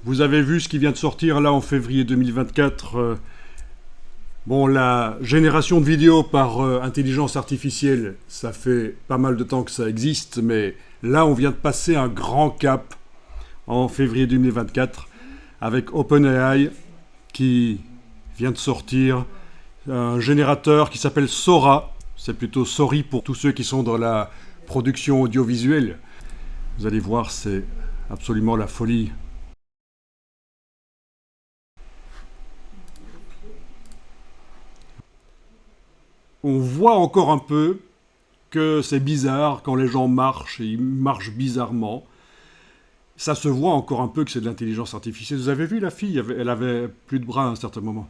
Vous avez vu ce qui vient de sortir là en février 2024. Bon, la génération de vidéos par intelligence artificielle, ça fait pas mal de temps que ça existe, mais là on vient de passer un grand cap en février 2024 avec OpenAI qui vient de sortir un générateur qui s'appelle Sora. C'est plutôt Sorry pour tous ceux qui sont dans la production audiovisuelle. Vous allez voir, c'est absolument la folie. On voit encore un peu que c'est bizarre quand les gens marchent et ils marchent bizarrement. Ça se voit encore un peu que c'est de l'intelligence artificielle. Vous avez vu la fille, elle avait plus de bras à un certain moment.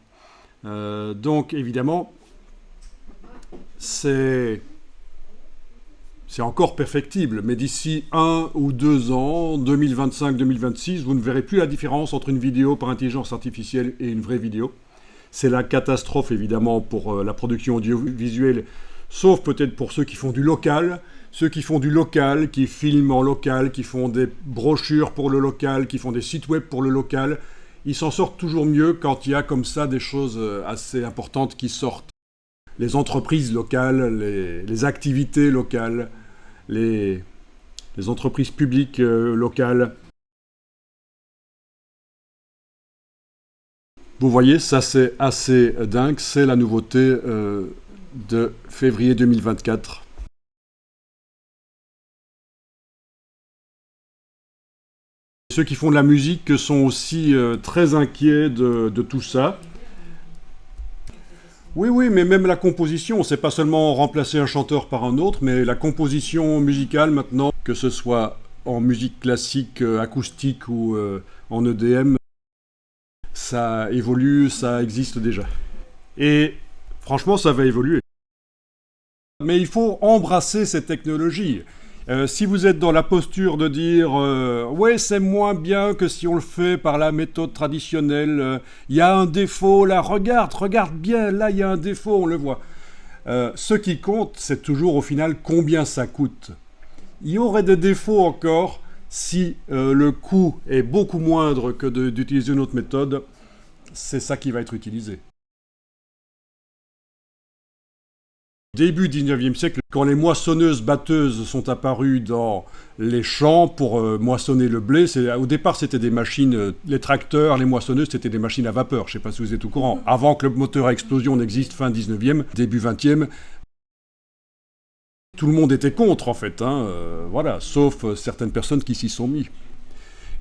Donc évidemment, c'est encore perfectible, mais d'ici 1 ou 2 ans, 2025-2026, vous ne verrez plus la différence entre une vidéo par intelligence artificielle et une vraie vidéo. C'est la catastrophe évidemment pour la production audiovisuelle, sauf peut-être pour ceux qui font du local, qui filment en local, qui font des brochures pour le local, qui font des sites web pour le local. Ils s'en sortent toujours mieux quand il y a comme ça des choses assez importantes qui sortent. Les entreprises locales, les activités locales, les entreprises publiques locales. Vous voyez, ça c'est assez dingue, c'est la nouveauté de février 2024. Ceux qui font de la musique sont aussi très inquiets de tout ça. Oui, mais même la composition, c'est pas seulement remplacer un chanteur par un autre, mais la composition musicale maintenant, que ce soit en musique classique, acoustique ou en EDM, ça évolue, ça existe déjà. Et franchement, ça va évoluer. Mais il faut embrasser ces technologies. Si vous êtes dans la posture de dire ouais, c'est moins bien que si on le fait par la méthode traditionnelle, il y a un défaut là, regarde bien, là il y a un défaut, on le voit. Ce qui compte, c'est toujours au final combien ça coûte. Il y aurait des défauts encore si le coût est beaucoup moindre que d'utiliser une autre méthode. C'est ça qui va être utilisé. Début 19e siècle, quand les moissonneuses-batteuses sont apparues dans les champs pour moissonner le blé, au départ c'était des machines, les tracteurs, les moissonneuses, c'était des machines à vapeur, je ne sais pas si vous êtes au courant. Avant que le moteur à explosion n'existe, fin 19e, début 20e, tout le monde était contre en fait, voilà, sauf certaines personnes qui s'y sont mis.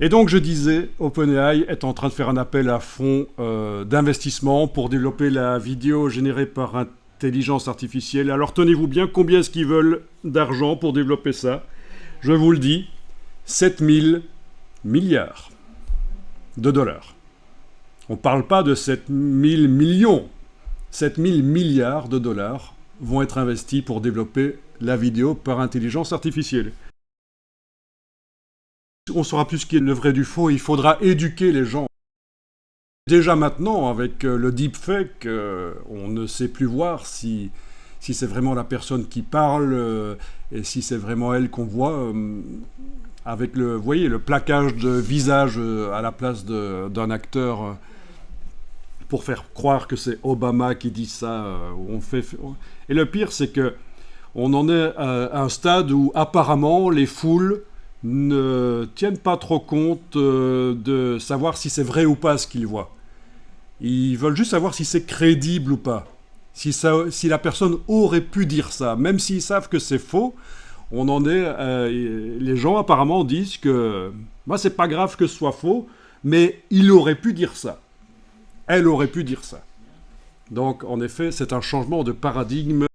Et donc je disais, OpenAI est en train de faire un appel à fonds d'investissement pour développer la vidéo générée par intelligence artificielle. Alors tenez-vous bien, combien est-ce qu'ils veulent d'argent pour développer ça? Je vous le dis, 7000 milliards de dollars. On ne parle pas de 7000 millions. 7000 milliards de dollars vont être investis pour développer la vidéo par intelligence artificielle. On saura plus ce qui est le vrai du faux, il faudra éduquer les gens. Déjà maintenant, avec le deepfake, on ne sait plus voir si c'est vraiment la personne qui parle et si c'est vraiment elle qu'on voit. Avec vous voyez, le plaquage de visage à la place d'un acteur pour faire croire que c'est Obama qui dit ça. Et le pire, c'est que on en est à un stade où apparemment les foules ne tiennent pas trop compte de savoir si c'est vrai ou pas ce qu'ils voient. Ils veulent juste savoir si c'est crédible ou pas. Si la personne aurait pu dire ça, même s'ils savent que c'est faux, on en est. Les gens apparemment disent que moi c'est pas grave que ce soit faux, mais il aurait pu dire ça. Elle aurait pu dire ça. Donc en effet, c'est un changement de paradigme